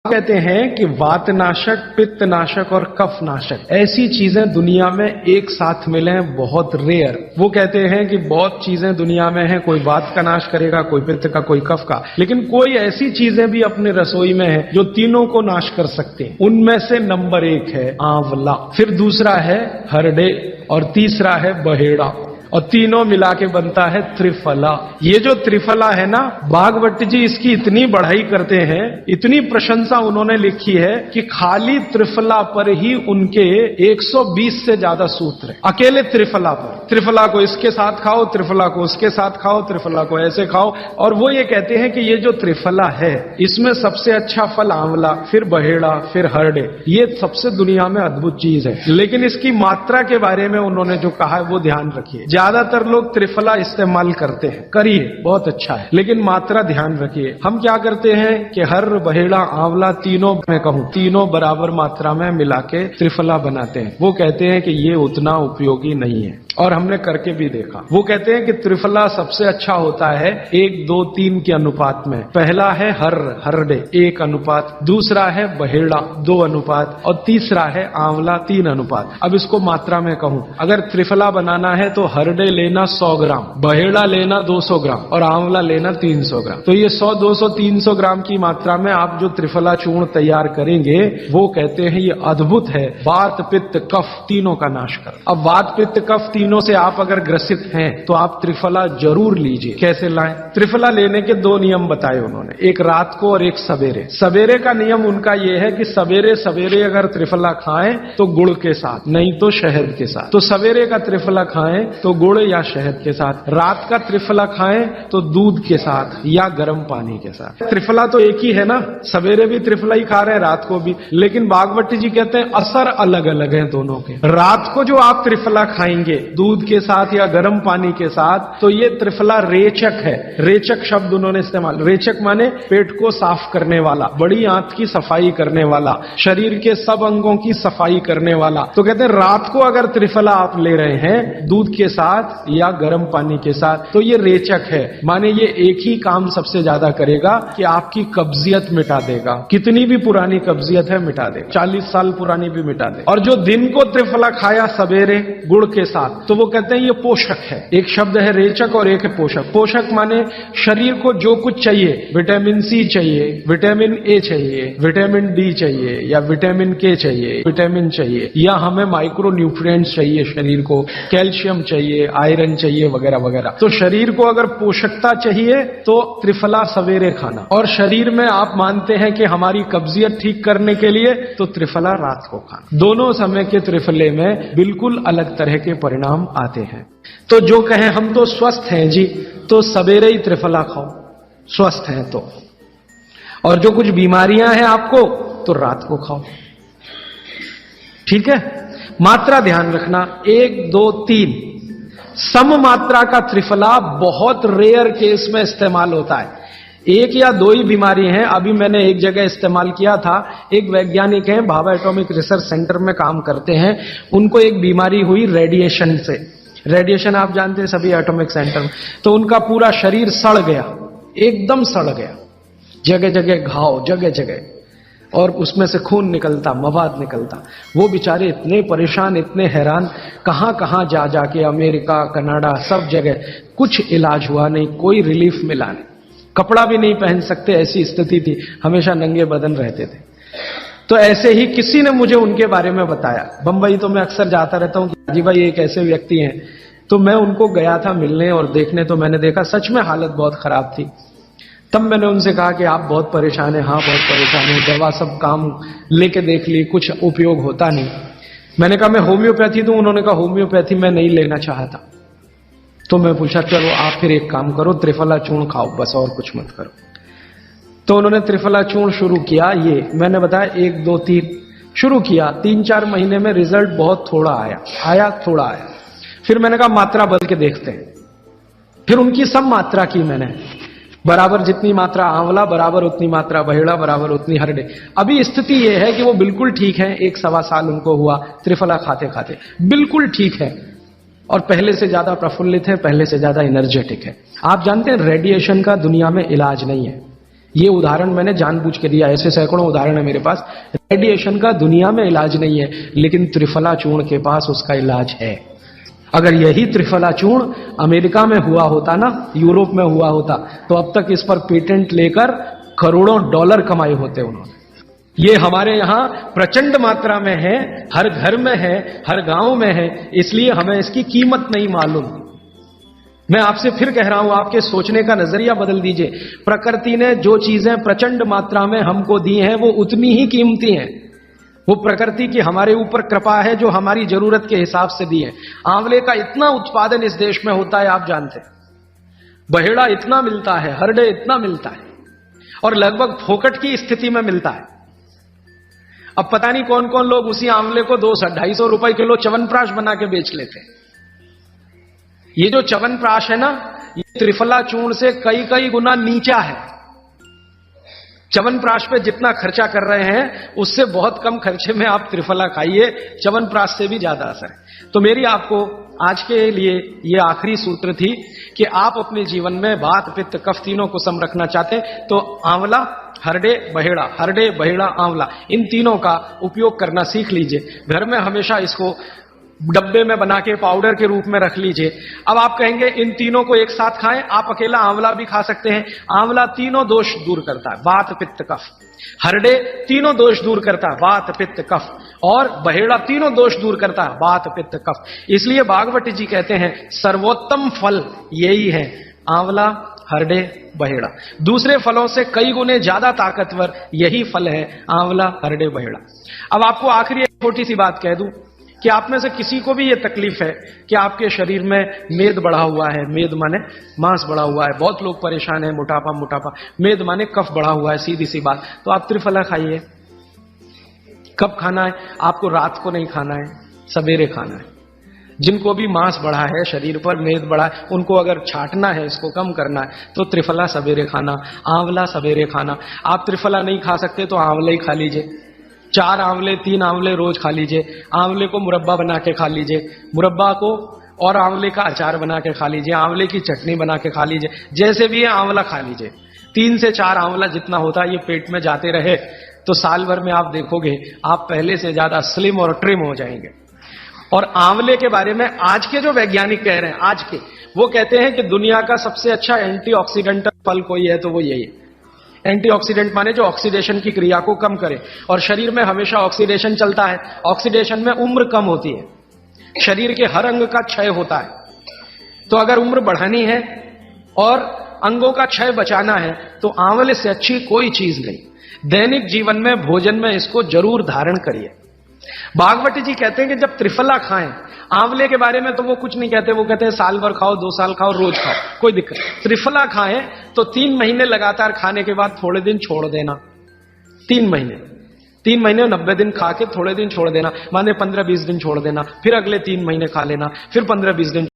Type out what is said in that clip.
कहते हैं कि वातनाशक, पित्तनाशक और कफनाशक ऐसी चीजें दुनिया में एक साथ मिले हैं, बहुत रेयर। वो कहते हैं कि बहुत चीजें दुनिया में हैं, कोई वात का नाश करेगा, कोई पित्त का, कोई कफ का, लेकिन कोई ऐसी चीजें भी अपनी रसोई में है जो तीनों को नाश कर सकती हैं। उनमें से नंबर 1 है आंवला, फिर दूसरा है हरडे और तीसरा है बहेड़ा, और तीनों मिला के बनता है त्रिफला। ये जो त्रिफला है ना, भागवत जी इसकी इतनी बढ़ाई करते हैं, इतनी प्रशंसा उन्होंने लिखी है कि खाली त्रिफला पर ही उनके 120 से ज्यादा सूत्र है। अकेले त्रिफला पर, त्रिफला को इसके साथ खाओ, त्रिफला को उसके साथ खाओ, त्रिफला को ऐसे खाओ। और वो ये कहते हैं कि ये जो त्रिफला है इसमें सबसे अच्छा फल आंवला, फिर बहेड़ा, फिर हरडे, ये सबसे दुनिया में अद्भुत चीज है। लेकिन इसकी मात्रा के बारे में उन्होंने जो कहा है वो ध्यान रखिए। ज्यादातर लोग त्रिफला इस्तेमाल करते हैं, करिए, बहुत अच्छा है, लेकिन मात्रा ध्यान रखिए। हम क्या करते हैं कि हर बहेड़ा आंवला तीनों, मैं कहूं तीनों बराबर मात्रा में मिला के त्रिफला बनाते हैं। वो कहते हैं कि ये उतना उपयोगी नहीं है, और हमने करके भी देखा। वो कहते हैं कि त्रिफला सबसे अच्छा होता है 1, 2, 3 के अनुपात में। पहला है हरडे 1 अनुपात, दूसरा है बहेड़ा 2 अनुपात, और तीसरा है आंवला 3 अनुपात। अब इसको मात्रा में कहूं, अगर त्रिफला बनाना है तो हरडे लेना 100 ग्राम, बहेड़ा लेना 200 ग्राम और आंवला लेना 300 ग्राम। तो ये 100, 200, 300 ग्राम की मात्रा में आप जो त्रिफला चूर्ण तैयार करेंगे, वो कहते हैं ये अद्भुत है, वात पित्त कफ तीनों का नाश कर। अब वात पित्त कफ तीनों से आप अगर ग्रसित हैं तो आप त्रिफला जरूर लीजिए। कैसे लाएं? त्रिफला लेने के 2 नियम बताए उन्होंने, एक रात को और एक सवेरे। सवेरे का नियम उनका यह है कि सवेरे सवेरे अगर त्रिफला खाएं तो गुड़ के साथ, नहीं तो शहद के साथ। तो सवेरे का त्रिफला खाएं तो गुड़ या शहद के साथ, रात का त्रिफला खाएं तो दूध के साथ या गर्म पानी के साथ। त्रिफला तो एक ही है ना, सवेरे भी त्रिफला ही खा रहे हैं, रात को भी, लेकिन भागवत जी कहते हैं असर अलग अलग है दोनों के। रात को जो आप त्रिफला खाएंगे दूध के साथ या गर्म पानी के साथ, तो ये त्रिफला रेचक है। रेचक शब्द उन्होंने इस्तेमाल, रेचक माने पेट को साफ करने वाला, बड़ी आंत की सफाई करने वाला, शरीर के सब अंगों की सफाई करने वाला। तो कहते हैं रात को अगर त्रिफला आप ले रहे हैं दूध के साथ या गर्म पानी के साथ, तो ये रेचक है, माने ये एक ही काम सबसे ज्यादा करेगा कि आपकी कब्जियत मिटा देगा। कितनी भी पुरानी कब्जियत है मिटा देगा, 40 साल पुरानी भी मिटा दे। और जो दिन को त्रिफला खाया सवेरे गुड़ के साथ, तो वो कहते हैं ये पोषक है। एक शब्द है रेचक और एक है पोषक। पोषक माने शरीर को जो कुछ चाहिए, विटामिन सी चाहिए, विटामिन ए चाहिए, विटामिन डी चाहिए, या विटामिन के चाहिए, विटामिन चाहिए, या हमें माइक्रो न्यूट्रिएंट्स चाहिए, शरीर को कैल्शियम चाहिए, आयरन चाहिए, वगैरह वगैरह। तो शरीर को अगर पोषकता चाहिए तो त्रिफला सवेरे खाना, और शरीर में आप मानते हैं कि हमारी कब्जियत ठीक करने के लिए तो त्रिफला रात को खाना। दोनों समय के त्रिफले में बिल्कुल अलग तरह के परिणाम आते हैं। तो जो कहें हम तो स्वस्थ हैं जी, तो सवेरे ही त्रिफला खाओ, स्वस्थ हैं तो, और जो कुछ बीमारियां हैं आपको तो रात को खाओ, ठीक है। मात्रा ध्यान रखना, 1, 2, 3 सम मात्रा का त्रिफला बहुत रेयर केस में इस्तेमाल होता है। 1 या 2 ही बीमारी हैं। अभी मैंने एक जगह इस्तेमाल किया था, एक वैज्ञानिक हैं, भाभा एटॉमिक रिसर्च सेंटर में काम करते हैं, उनको एक बीमारी हुई रेडिएशन से। रेडिएशन आप जानते हैं सभी एटॉमिक सेंटर में। तो उनका पूरा शरीर सड़ गया, एकदम सड़ गया, जगह जगह घाव, जगह जगह, और उसमें से खून निकलता, मवाद निकलता। वो बेचारे इतने परेशान, इतने हैरान, कहां कहां जा जाके, अमेरिका, कनाडा, सब जगह, कुछ इलाज हुआ नहीं, कोई रिलीफ मिला नहीं, कपड़ा भी नहीं पहन सकते, ऐसी स्थिति थी, हमेशा नंगे बदन रहते थे। तो ऐसे ही किसी ने मुझे उनके बारे में बताया। बंबई तो मैं अक्सर जाता रहता हूं कि हाजी भाई एक ऐसे व्यक्ति हैं, तो मैं उनको गया था मिलने और देखने। तो मैंने देखा सच में हालत बहुत खराब थी। तब मैंने उनसे कहा कि आप बहुत परेशान हैं। हाँ बहुत परेशान है, दवा सब काम लेके देख ली, कुछ उपयोग होता नहीं। मैंने कहा मैं होम्योपैथी दूं? उन्होंने कहा होम्योपैथी मैं नहीं लेना चाहता। तो मैं पूछा चलो आप फिर एक काम करो, त्रिफला चूर्ण खाओ बस, और कुछ मत करो। तो उन्होंने त्रिफला चूर्ण शुरू किया। ये मैंने बताया 1, 2, 3 शुरू किया। 3-4 महीने में रिजल्ट बहुत थोड़ा आया, थोड़ा आया। फिर मैंने कहा मात्रा बदल के देखते हैं। फिर उनकी सब मात्रा की मैंने, बराबर जितनी मात्रा आंवला, बराबर उतनी मात्रा बहेड़ा, बराबर उतनी हरडे। अभी स्थिति यह है कि वो बिल्कुल ठीक है, 1-1.25 साल उनको हुआ त्रिफला खाते खाते, बिल्कुल ठीक है, और पहले से ज्यादा प्रफुल्लित है, पहले से ज्यादा एनर्जेटिक है। आप जानते हैं रेडिएशन का दुनिया में इलाज नहीं है। ये उदाहरण मैंने जानबूझ के दिया, ऐसे सैकड़ों उदाहरण है मेरे पास। रेडिएशन का दुनिया में इलाज नहीं है, लेकिन त्रिफला चूर्ण के पास उसका इलाज है। अगर यही त्रिफला चूर्ण अमेरिका में हुआ होता ना, यूरोप में हुआ होता, तो अब तक इस पर पेटेंट लेकर करोड़ों डॉलर कमाए होते उन्होंने। ये हमारे यहां प्रचंड मात्रा में है, हर घर में है, हर गांव में है, इसलिए हमें इसकी कीमत नहीं मालूम। मैं आपसे फिर कह रहा हूं, आपके सोचने का नजरिया बदल दीजिए। प्रकृति ने जो चीजें प्रचंड मात्रा में हमको दी हैं, वो उतनी ही कीमती हैं। वो प्रकृति की हमारे ऊपर कृपा है, जो हमारी जरूरत के हिसाब से दी है। आंवले का इतना उत्पादन इस देश में होता है, आप जानते हैं। बहेड़ा इतना मिलता है, हरडे इतना मिलता है, और लगभग फोकट की स्थिति में मिलता है। अब पता नहीं कौन कौन लोग उसी आंवले को 200-250 रुपए किलो च्यवनप्राश बना के बेच लेते हैं। ये जो च्यवनप्राश है ना, ये त्रिफला चूर्ण से कई कई गुना नीचा है। च्यवनप्राश पे जितना खर्चा कर रहे हैं, उससे बहुत कम खर्चे में आप त्रिफला खाइए, च्यवनप्राश से भी ज्यादा असर है। तो मेरी आपको आज के लिए ये आखिरी सूत्र थी कि आप अपने जीवन में वात पित्त कफ तीनों को सम रखना चाहते हैं, तो आंवला, हरडे, बहेड़ा, हरडे, बहेड़ा, आंवला, इन तीनों का उपयोग करना सीख लीजिए। घर में हमेशा इसको डब्बे में बना के पाउडर के रूप में रख लीजिए। अब आप कहेंगे इन तीनों को एक साथ खाएं, आप अकेला आंवला भी खा सकते हैं। आंवला तीनों दोष दूर करता है, वात पित्त कफ। हरडे तीनों दोष दूर करता है, वात पित्त कफ। और बहेड़ा तीनों दोष दूर करता है, वात पित्त कफ। इसलिए भागवत जी कहते हैं सर्वोत्तम फल यही है, आंवला, हरडे, बहेड़ा। दूसरे फलों से कई गुने ज्यादा ताकतवर यही फल है, आंवला, हरडे, बहेड़ा। अब आपको आखिरी एक छोटी सी बात कह दूं कि आप में से किसी को भी ये तकलीफ है कि आपके शरीर में मेद बढ़ा हुआ है, मेद माने मांस बढ़ा हुआ है, बहुत लोग परेशान है, मोटापा, मेद माने कफ बढ़ा हुआ है, सीधी सी बात। तो आप त्रिफला खाइए। कब खाना है? आपको रात को नहीं खाना है, सवेरे खाना है। जिनको भी मांस बढ़ा है, शरीर पर मेद बढ़ा है, उनको अगर छाटना है, इसको कम करना है, तो त्रिफला सवेरे खाना, आंवला सवेरे खाना। आप त्रिफला नहीं खा सकते तो आंवला ही खा लीजिए। 4 आंवले 3 आंवले रोज खा लीजिए। आंवले को मुरब्बा बना के खा लीजिए, मुरब्बा को और आंवले का अचार बना के खा लीजिए, आंवले की चटनी बना के खा लीजिए, जैसे भी है आंवला खा लीजिए। 3 से 4 आंवला जितना होता है, ये पेट में जाते रहे तो साल भर में आप देखोगे आप पहले से ज्यादा स्लिम और ट्रिम हो जाएंगे। और आंवले के बारे में आज के जो वैज्ञानिक कह रहे हैं, आज के, वो कहते हैं कि दुनिया का सबसे अच्छा एंटीऑक्सीडेंटल फल कोई है तो वो यही है। एंटीऑक्सीडेंट माने जो ऑक्सीडेशन की क्रिया को कम करे, और शरीर में हमेशा ऑक्सीडेशन चलता है। ऑक्सीडेशन में उम्र कम होती है, शरीर के हर अंग का क्षय होता है। तो अगर उम्र बढ़ानी है और अंगों का क्षय बचाना है, तो आंवले से अच्छी कोई चीज नहीं। दैनिक जीवन में, भोजन में इसको जरूर धारण करिए। भागवत जी कहते हैं कि जब त्रिफला खाएं, आंवले के बारे में तो वो कुछ नहीं कहते, वो कहते हैं साल भर खाओ, 2 साल खाओ, रोज खाओ, कोई दिक्कत। त्रिफला खाएं तो 3 महीने लगातार खाने के बाद थोड़े दिन छोड़ देना। 3 महीने 90 दिन खा के थोड़े दिन छोड़ देना, माने 15-20 दिन छोड़ देना, फिर अगले 3 महीने खा लेना, फिर 15-20 दिन